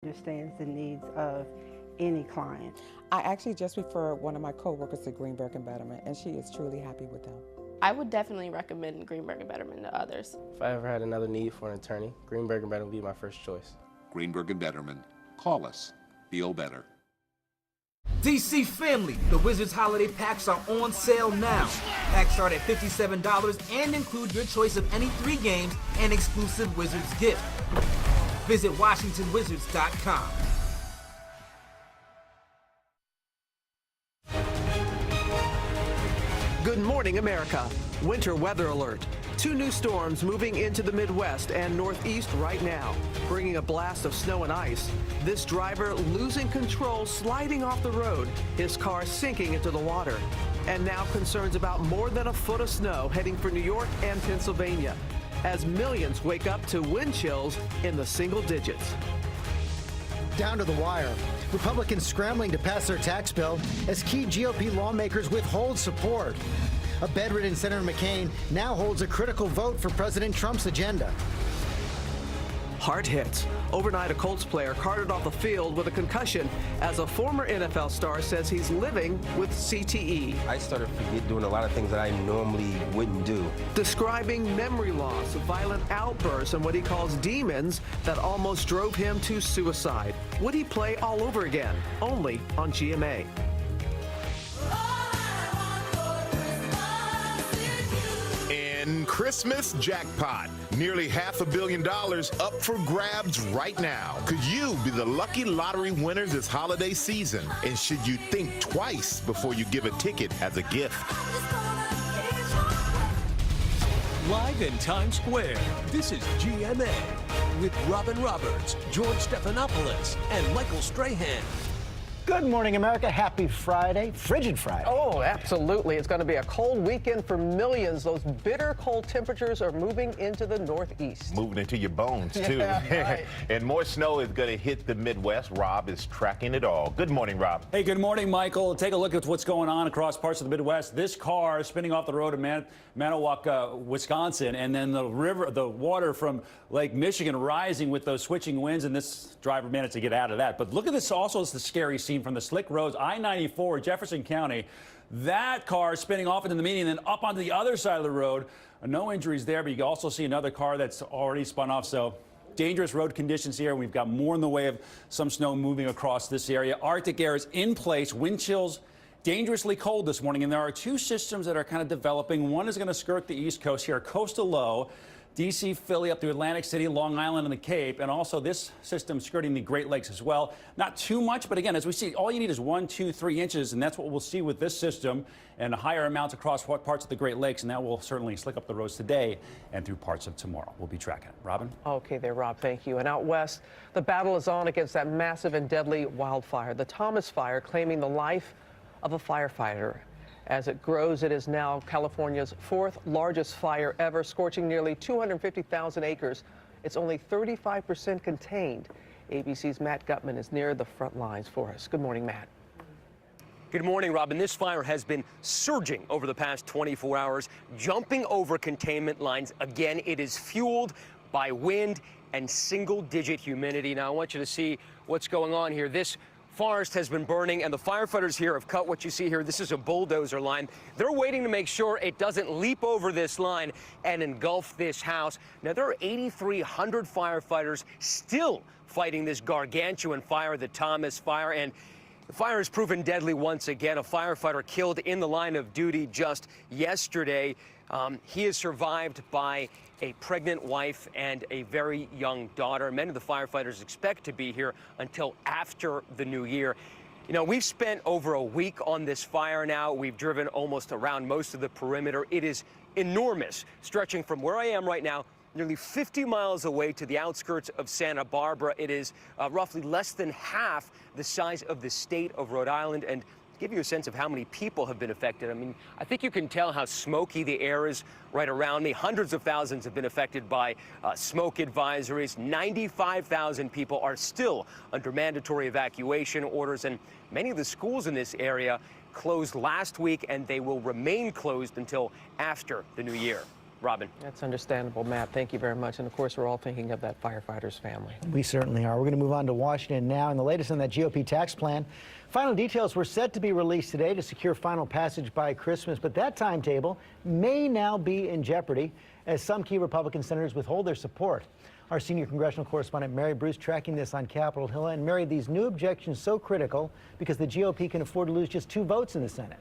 understands the needs of any client. I actually just referred one of my coworkers to Greenberg and Betterman, and she is truly happy with them. I would definitely recommend Greenberg and Betterman to others. If I ever had another need for an attorney, Greenberg and Betterman would be my first choice. Greenberg and Betterman. Call us. Feel better. DC Family, the Wizards holiday packs are on sale now. Packs start at $57 and include your choice of any 3 games and exclusive Wizards gift. Visit WashingtonWizards.com. Good morning, America. Winter weather alert. 2 new storms moving into the Midwest and Northeast right now, bringing a blast of snow and ice. This driver losing control, sliding off the road, his car sinking into the water. And now concerns about more than a foot of snow heading for New York and Pennsylvania, as millions wake up to wind chills in the single digits. Down to the wire. Republicans scrambling to pass their tax bill as key GOP lawmakers withhold support. A bedridden Senator McCain now holds a critical vote for President Trump's agenda. Hard hits. Overnight, a Colts player carted off the field with a concussion as a former NFL star says he's living with CTE. I started doing a lot of things that I normally wouldn't do. Describing memory loss, violent outbursts, and what he calls demons that almost drove him to suicide. Would he play all over again? Only on GMA. Christmas jackpot. Nearly $500 million up for grabs right now. Could you be the lucky lottery winners this holiday season? And should you think twice before you give a ticket as a gift? Live in Times Square, this is GMA with Robin Roberts, George Stephanopoulos, and Michael Strahan. Good morning, America. Happy Friday. Frigid Friday. Oh, absolutely. It's going to be a cold weekend for millions. Those bitter cold temperatures are moving into the Northeast. Moving into your bones, too. Yeah, right. And more snow is going to hit the Midwest. Rob is tracking it all. Good morning, Rob. Hey, good morning, Michael. Take a look at what's going on across parts of the Midwest. This car is spinning off the road in Manawak, Wisconsin, and then the water from Lake Michigan rising with those switching winds, and this driver managed to get out of that. But look at this. Also, it's the scary scene from the slick roads, I-94, Jefferson County. That car spinning off into the median and then up onto the other side of the road. No injuries there, but you can also see another car that's already spun off. So dangerous road conditions here. We've got more in the way of some snow moving across this area. Arctic air is in place. Wind chills dangerously cold this morning, and there are 2 systems that are kind of developing. One is going to skirt the East Coast here, coastal low. D.C., Philly, up to Atlantic City, Long Island, and the Cape, and also this system skirting the Great Lakes as well. Not too much, but again, as we see, all you need is 1, 2, 3 inches, and that's what we'll see with this system, and higher amounts across parts of the Great Lakes, and that will certainly slick up the roads today and through parts of tomorrow. We'll be tracking it. Robin? Okay there, Rob. Thank you. And out west, the battle is on against that massive and deadly wildfire, the Thomas Fire, claiming the life of a firefighter. As it grows, it is now California's 4th largest fire ever, scorching nearly 250,000 acres. It's only 35% contained. ABC's Matt Gutman is near the front lines for us. Good morning, Matt. Good morning, Robin. This fire has been surging over the past 24 hours, jumping over containment lines. Again, it is fueled by wind and single-digit humidity. Now, I want you to see what's going on here. This forest has been burning, and the firefighters here have cut what you see here. This is a bulldozer line. They're waiting to make sure it doesn't leap over this line and engulf this house. Now, there are 8,300 firefighters still fighting this gargantuan fire, the Thomas Fire, and the fire has proven deadly once again. A firefighter killed in the line of duty just yesterday. He is survived by a pregnant wife and a very young daughter. Many of the firefighters expect to be here until after the new year. You know, we've spent over a week on this fire now. We've driven almost around most of the perimeter. It is enormous, stretching from where I am right now nearly 50 miles away to the outskirts of Santa Barbara. It is roughly less than half the size of the state of Rhode Island. And give you a sense of how many people have been affected. I mean, I think you can tell how smoky the air is right around me. Hundreds of thousands have been affected by smoke advisories. 95,000 people are still under mandatory evacuation orders, and many of the schools in this area closed last week, and they will remain closed until after the new year. Robin. That's understandable, Matt. Thank you very much. And of course, we're all thinking of that firefighter's family. We certainly are. We're going to move on to Washington now. And the latest on that GOP tax plan. Final details were set to be released today to secure final passage by Christmas. But that timetable may now be in jeopardy as some key Republican senators withhold their support. Our senior congressional correspondent Mary Bruce tracking this on Capitol Hill. And Mary, these new objections so critical because the GOP can afford to lose just 2 votes in the Senate.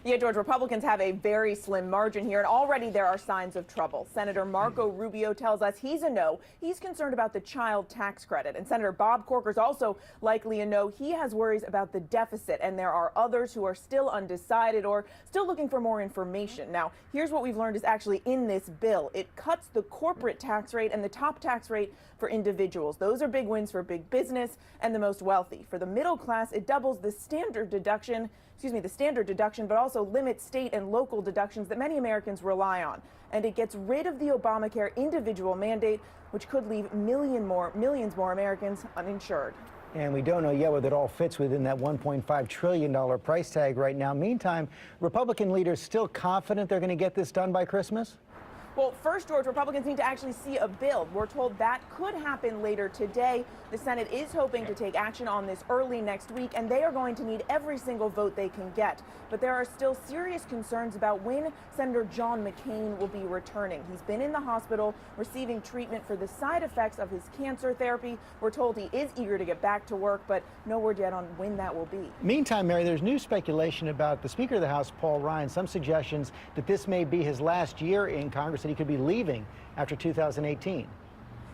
Yeah, George, Republicans have a very slim margin here, and already there are signs of trouble. Senator Marco Rubio tells us he's a no. He's concerned about the child tax credit. And Senator Bob Corker's also likely a no. He has worries about the deficit, and there are others who are still undecided or still looking for more information. Now, here's what we've learned is actually in this bill. It cuts the corporate tax rate and the top tax rate for individuals. Those are big wins for big business and the most wealthy. For the middle class, it doubles the standard deduction, but also limits state and local deductions that many Americans rely on. And it gets rid of the Obamacare individual mandate, which could leave millions more Americans uninsured. And we don't know yet whether it all fits within that $1.5 trillion price tag right now. Meantime, Republican leaders still confident they're going to get this done by Christmas? Well, first, George, Republicans need to actually see a bill. We're told that could happen later today. The Senate is hoping to take action on this early next week, and they are going to need every single vote they can get. But there are still serious concerns about when Senator John McCain will be returning. He's been in the hospital receiving treatment for the side effects of his cancer therapy. We're told he is eager to get back to work, but no word yet on when that will be. Meantime, Mary, there's new speculation about the Speaker of the House, Paul Ryan, some suggestions that this may be his last year in Congress, that he could be leaving after 2018.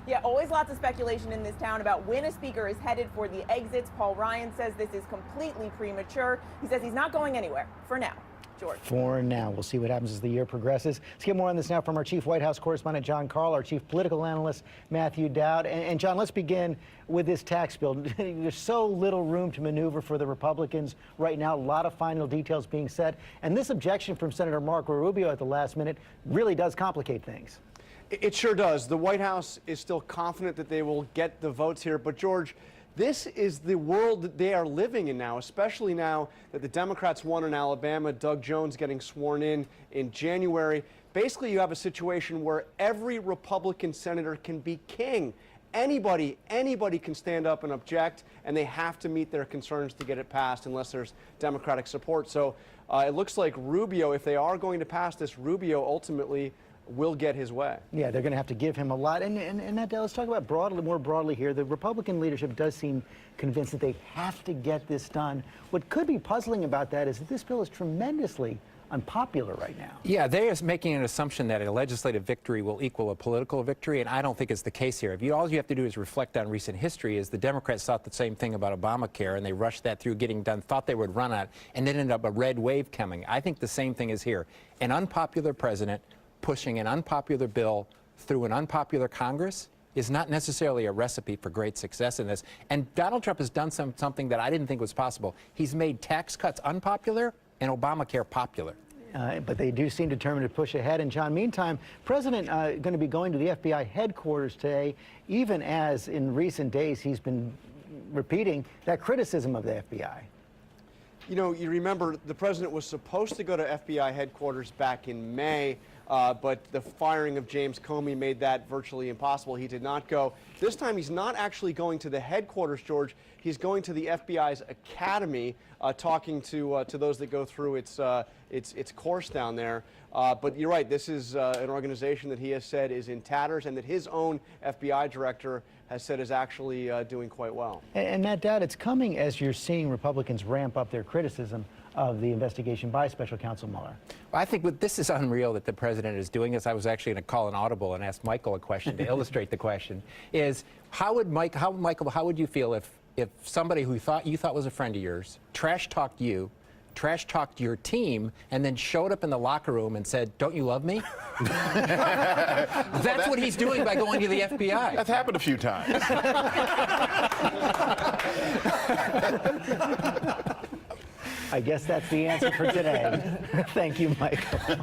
Yeah, always lots of speculation in this town about when a speaker is headed for the exits. Paul Ryan says this is completely premature. He says he's not going anywhere for now. George. For now. We'll see what happens as the year progresses. Let's get more on this now from our chief White House correspondent, John Carl, our chief political analyst, Matthew Dowd. And John, let's begin with this tax bill. There's so little room to maneuver for the Republicans right now. A lot of final details being set. And this objection from Senator Marco Rubio at the last minute really does complicate things. It sure does. The White House is still confident that they will get the votes here. But, George, this is the world that they are living in now, especially now that the Democrats won in Alabama, Doug Jones getting sworn in January. Basically, you have a situation where every Republican senator can be king. Anybody can stand up and object, and they have to meet their concerns to get it passed unless there's Democratic support. So it looks like Rubio, if they are going to pass this, Rubio ultimately will get his way. Yeah, they're going to have to give him a lot. And let's talk about more broadly here. The Republican leadership does seem convinced that they have to get this done. What could be puzzling about that is that this bill is tremendously unpopular right now. Yeah, they are making an assumption that a legislative victory will equal a political victory, and I don't think it's the case here. All you have to do is reflect on recent history. Is the Democrats thought the same thing about Obamacare, and they rushed that through getting done, thought they would run on it, and then ended up a red wave coming. I think the same thing is here. An unpopular president pushing an unpopular bill through an unpopular Congress is not necessarily a recipe for great success in this. And Donald Trump has done something that I didn't think was possible. He's made tax cuts unpopular and Obamacare popular. But they do seem determined to push ahead. And, John, meantime, President going to be going to the FBI headquarters today, even as in recent days he's been repeating that criticism of the FBI. You know, you remember the president was supposed to go to FBI headquarters back in May, but the firing of James Comey made that virtually impossible. He did not go. This time he's not actually going to the headquarters, George. He's going to the FBI's academy, talking to those that go through its course down there. But you're right, this is an organization that he has said is in tatters and that his own FBI director has said is actually doing quite well. And Matt Dowd, it's coming as you're seeing Republicans ramp up their criticism of the investigation by Special Counsel Mueller. Well, I think this is unreal that the president is doing this. I was actually going to call an audible and ask Michael a question to illustrate the question. How would you feel if somebody who you thought was a friend of yours trash-talked you, trash-talked your team, and then showed up in the locker room and said, "Don't you love me?" That's what he's doing by going to the FBI. That's happened a few times. I guess that's the answer for today. Thank you, Michael.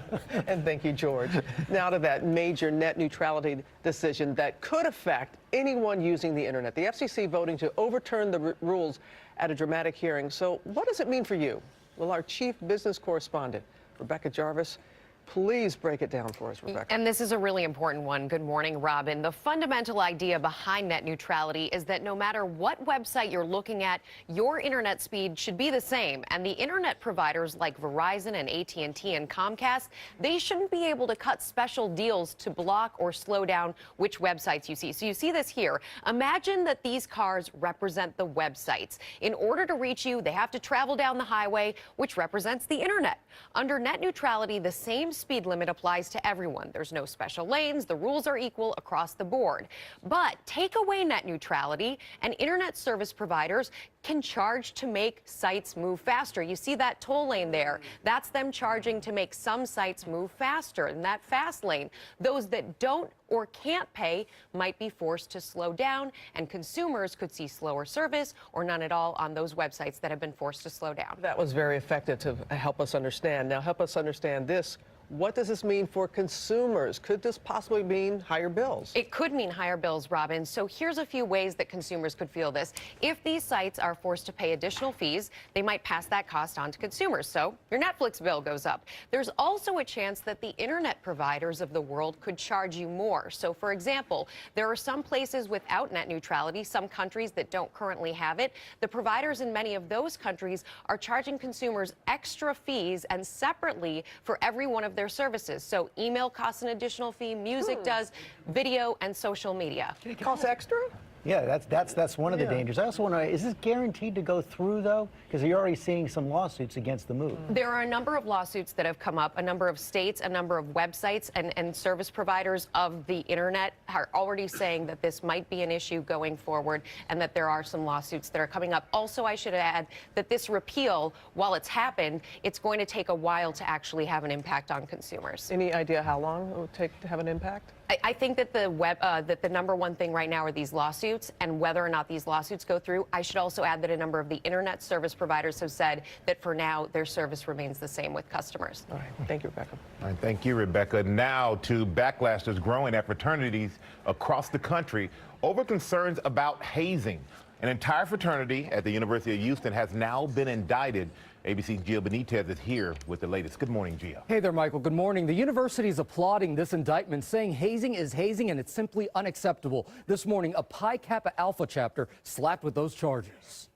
And thank you, George. Now to that major net neutrality decision that could affect anyone using the internet. The FCC voting to overturn the rules at a dramatic hearing. So what does it mean for you? Well, our chief business correspondent, Rebecca Jarvis, Please break it down for us, Rebecca. And this is a really important one. Good morning, Robin. The fundamental idea behind net neutrality is that no matter what website you're looking at, your internet speed should be the same. And the internet providers like Verizon and AT&T and Comcast, they shouldn't be able to cut special deals to block or slow down which websites you see. So you see this here. Imagine that these cars represent the websites. In order to reach you, they have to travel down the highway, which represents the internet. Under net neutrality, the same speed limit applies to everyone. There's no special lanes. The rules are equal across the board. But take away net neutrality, and internet service providers can charge to make sites move faster. You see that toll lane there? That's them charging to make some sites move faster in that fast lane. Those that don't or can't pay might be forced to slow down, and consumers could see slower service or none at all on those websites that have been forced to slow down. That was very effective to help us understand. Now, help us understand this. What does this mean for consumers? Could this possibly mean higher bills? It could mean higher bills, Robin. So here's a few ways that consumers could feel this. If these sites are forced to pay additional fees, they might pass that cost on to consumers. So your Netflix bill goes up. There's also a chance that the internet providers of the world could charge you more. So, for example, there are some places without net neutrality, some countries that don't currently have it. The providers in many of those countries are charging consumers extra fees and separately for every one of their services. So email costs an additional fee, music does, video and social media. It costs extra? Yeah, that's one of the dangers. I also want to know, is this guaranteed to go through, though? Because you're already seeing some lawsuits against the move. There are a number of lawsuits that have come up. A number of states, a number of websites and service providers of the internet are already saying that this might be an issue going forward and that there are some lawsuits that are coming up. Also, I should add that this repeal, while it's happened, it's going to take a while to actually have an impact on consumers. Any idea how long it would take to have an impact? I think that the number one thing right now are these lawsuits, and whether or not these lawsuits go through. I should also add that a number of the internet service providers have said that for now their service remains the same with customers. All right, thank you, Rebecca. All right, thank you, Rebecca. Now to backlash that's growing at fraternities across the country over concerns about hazing. An entire fraternity at the University of Houston has now been indicted. ABC's Gio Benitez is here with the latest. Good morning, Gio. Hey there, Michael. Good morning. The university is applauding this indictment, saying hazing is hazing and it's simply unacceptable. This morning, a Pi Kappa Alpha chapter slapped with those charges.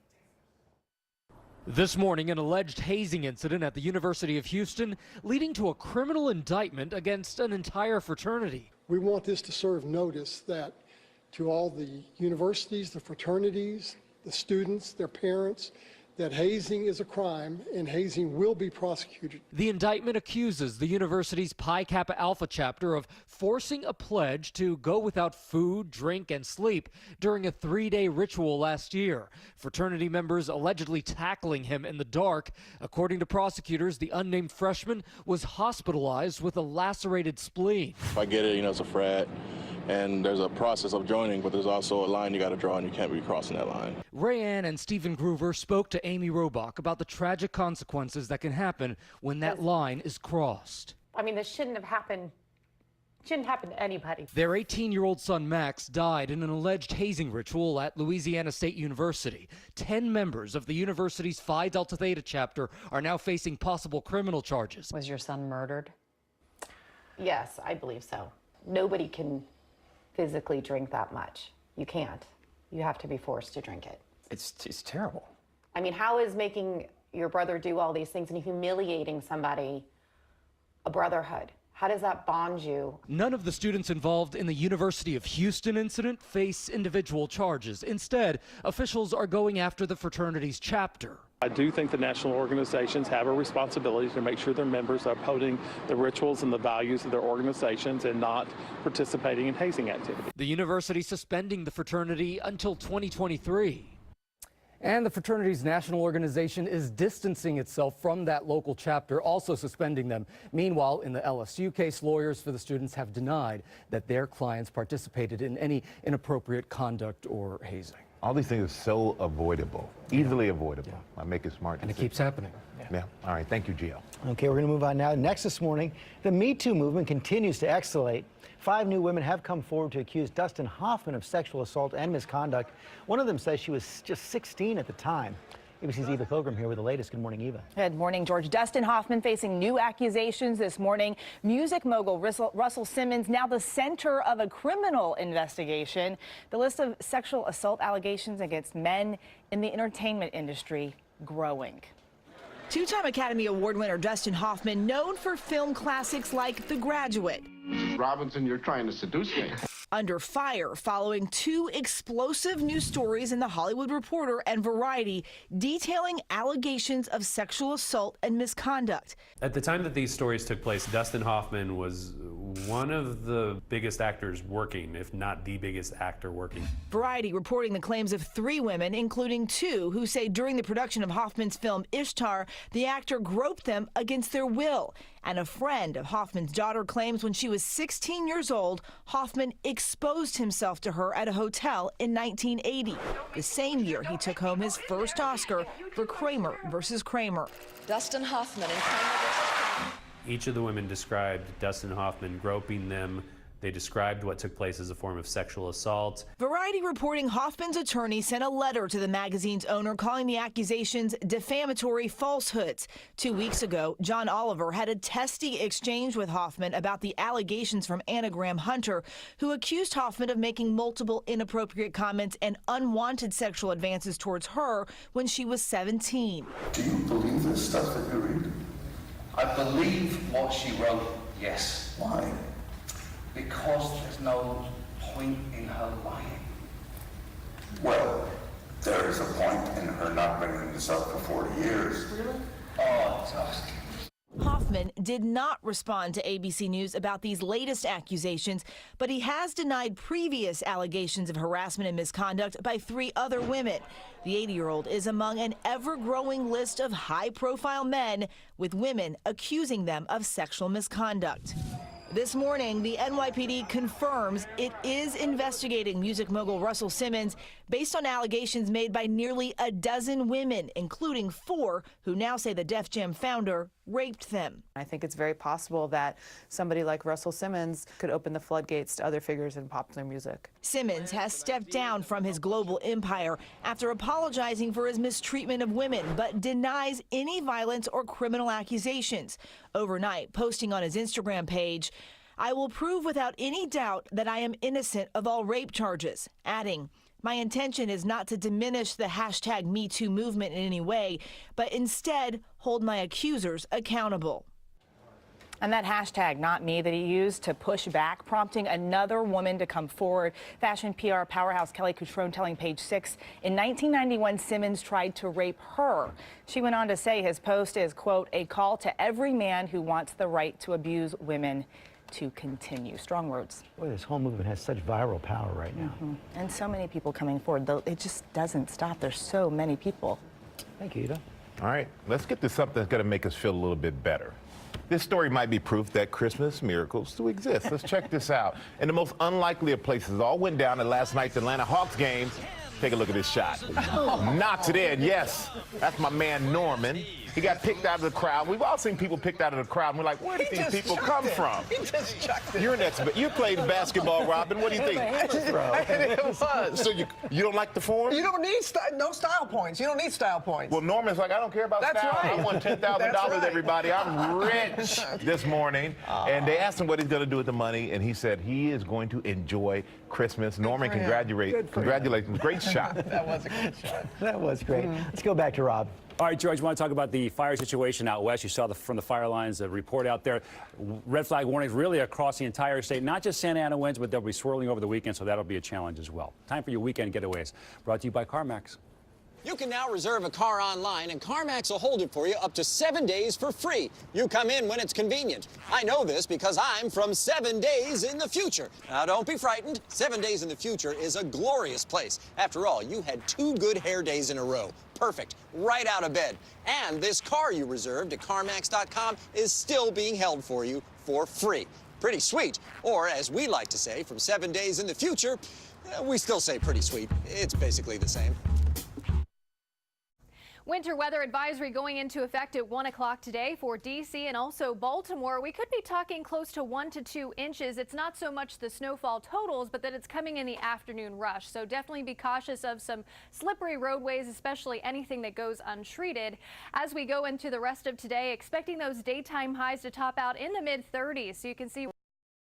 This morning, an alleged hazing incident at the University of Houston leading to a criminal indictment against an entire fraternity. We want this to serve notice that to all the universities, the fraternities, the students, their parents, that hazing is a crime and hazing will be prosecuted. The indictment accuses the university's Pi Kappa Alpha chapter of forcing a pledge to go without food, drink, and sleep during a 3-day ritual last year. Fraternity members allegedly tackling him in the dark. According to prosecutors, the unnamed freshman was hospitalized with a lacerated spleen. I get it, it's a frat. And there's a process of joining, but there's also a line you got to draw, and you can't be crossing that line. Rayanne and Stephen Groover spoke to Amy Robach about the tragic consequences that can happen when that line is crossed. I mean, this shouldn't have happened. Shouldn't happen to anybody. Their 18-year-old son, Max, died in an alleged hazing ritual at Louisiana State University. 10 members of the university's Phi Delta Theta chapter are now facing possible criminal charges. Was your son murdered? Yes, I believe so. Nobody can physically drink that much. You can't. You have to be forced to drink it. It's terrible. I mean, how is making your brother do all these things and humiliating somebody a brotherhood? How does that bond you? None of the students involved in the University of Houston incident face individual charges. Instead, officials are going after the fraternity's chapter. I do think the national organizations have a responsibility to make sure their members are upholding the rituals and the values of their organizations and not participating in hazing activity. The university suspending the fraternity until 2023. And the fraternity's national organization is distancing itself from that local chapter, also suspending them. Meanwhile, in the LSU case, lawyers for the students have denied that their clients participated in any inappropriate conduct or hazing. All these things are so avoidable, easily avoidable. I make it smart. And it keeps happening. Yeah. All right. Thank you, Gio. Okay, we're going to move on now. Next this morning, the Me Too movement continues to escalate. 5 new women have come forward to accuse Dustin Hoffman of sexual assault and misconduct. One of them says she was just 16 at the time. ABC's Eva Pilgrim here with the latest. Good morning, Eva. Good morning, George. Dustin Hoffman facing new accusations this morning. Music mogul Russell Simmons now the center of a criminal investigation. The list of sexual assault allegations against men in the entertainment industry growing. Two-time Academy Award winner Dustin Hoffman, known for film classics like The Graduate. Mrs. Robinson, you're trying to seduce me. Under fire following two explosive news stories in The Hollywood Reporter and Variety detailing allegations of sexual assault and misconduct. At the time that these stories took place, Dustin Hoffman was one of the biggest actors working, if not the biggest actor working. Variety reporting the claims of three women, including two, who say during the production of Hoffman's film Ishtar, the actor groped them against their will. And a friend of Hoffman's daughter claims when she was 16 years old, Hoffman exposed himself to her at a hotel in 1980, the same year he took home his first Oscar for Kramer versus Kramer. Dustin Hoffman and Kramer versus Kramer. Each of the women described Dustin Hoffman groping them. They described what took place as a form of sexual assault. Variety reporting Hoffman's attorney sent a letter to the magazine's owner calling the accusations defamatory falsehoods. 2 weeks ago, John Oliver had a testy exchange with Hoffman about the allegations from Anna Graham Hunter, who accused Hoffman of making multiple inappropriate comments and unwanted sexual advances towards her when she was 17. Do you believe this stuff that you read? I believe what she wrote, yes. Why? Because there's no point in her lying. Well, there is a point in her not bringing this up for 40 years. Really? Oh, just. Hoffman did not respond to ABC News about these latest accusations, but he has denied previous allegations of harassment and misconduct by three other women. The 80-year-old is among an ever-growing list of high-profile men, with women accusing them of sexual misconduct. This morning, the NYPD confirms it is investigating music mogul Russell Simmons based on allegations made by nearly a dozen women, including 4 who now say the Def Jam founder raped them. I think it's very possible that somebody like Russell Simmons could open the floodgates to other figures in popular music. Simmons has stepped down from his global empire after apologizing for his mistreatment of women, but denies any violence or criminal accusations. Overnight, posting on his Instagram page, "I will prove without any doubt that I am innocent of all rape charges," adding, "My intention is not to diminish the #MeToo movement in any way, but instead hold my accusers accountable." And that hashtag, not me, that he used to push back, prompting another woman to come forward. Fashion PR powerhouse Kelly Cutrone telling Page 6, in 1991, Simmons tried to rape her. She went on to say his post is, quote, "a call to every man who wants the right to abuse women to continue." Strong words. Boy, this whole movement has such viral power right now. And so many people coming forward, though it just doesn't stop. There's so many people. Thank you, Eva. All right, let's get to something that's going to make us feel a little bit better. This story might be proof that Christmas miracles do exist. Let's check this out. In the most unlikely of places, it all went down at last night's Atlanta Hawks game. Take a look at this shot. Knocks it in, yes. That's my man Norman. He got picked out of the crowd. We've all seen people picked out of the crowd, and we're like, where did these people come from? He just chucked it. You're an expert. You played basketball, Robin. What do you think? It was. So you don't like the form? You don't need no style points. You don't need style points. Well, Norman's like, I don't care about That's style. right. I won $10,000, everybody. I'm rich this morning. And they asked him what he's going to do with the money, and he said he is going to enjoy Christmas. Norman, congratulations. Great shot. That was a good shot. That was great. Let's go back to Rob. All right, George, I want to talk about the fire situation out west. You saw from the fire lines a report out there. Red flag warnings really across the entire state, not just Santa Ana winds, but they'll be swirling over the weekend, so that'll be a challenge as well. Time for your weekend getaways. Brought to you by CarMax. You can now reserve a car online, and CarMax will hold it for you up to 7 days for free. You come in when it's convenient. I know this because I'm from 7 days in the future. Now, don't be frightened. 7 days in the future is a glorious place. After all, you had 2 good hair days in a row. Perfect. Right out of bed. And this car you reserved at CarMax.com is still being held for you for free. Pretty sweet. Or, as we like to say, from 7 days in the future, we still say pretty sweet. It's basically the same. Winter weather advisory going into effect at 1 o'clock today for D.C. and also Baltimore. We could be talking close to 1 to 2 inches. It's not so much the snowfall totals, but that it's coming in the afternoon rush. So definitely be cautious of some slippery roadways, especially anything that goes untreated. As we go into the rest of today, expecting those daytime highs to top out in the mid-30s. So you can see